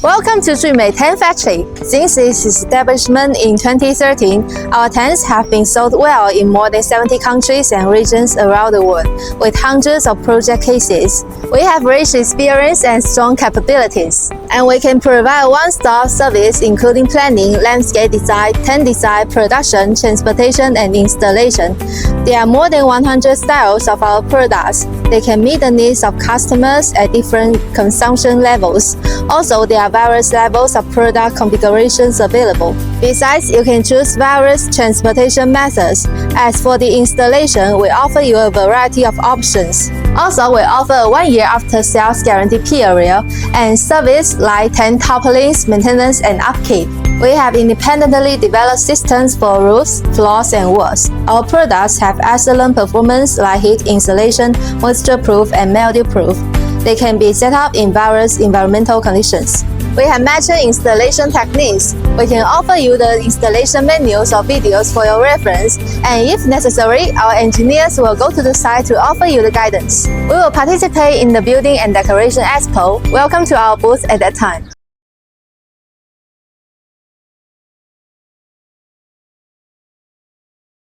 Welcome to Jumei Tent Factory. Since its establishment in 2013, our tents have been sold well in more than 70 countries and regions around the world, with hundreds of project cases. We have rich experience and strong capabilities, and we can provide one-stop service including planning, landscape design, tent design, production, transportation, and installation. There are more than 100 styles of our products. They can meet the needs of customers at different consumption levels. Also, there are various levels of product configurations available. Besides, you can choose various transportation methods. As for the installation, we offer you a variety of options. Also, we offer a 1-year after-sales guarantee period and service like tent topplings, maintenance, and upkeep. We have independently developed systems for roofs, floors, and walls. Our products have excellent performance like heat insulation, moisture-proof, and mildew-proof. They can be set up in various environmental conditions. We have matching installation techniques. We can offer you the installation manuals or videos for your reference, and if necessary, our engineers will go to the site to offer you the guidance. We will participate in the Building and Decoration Expo. Welcome to our booth at that time.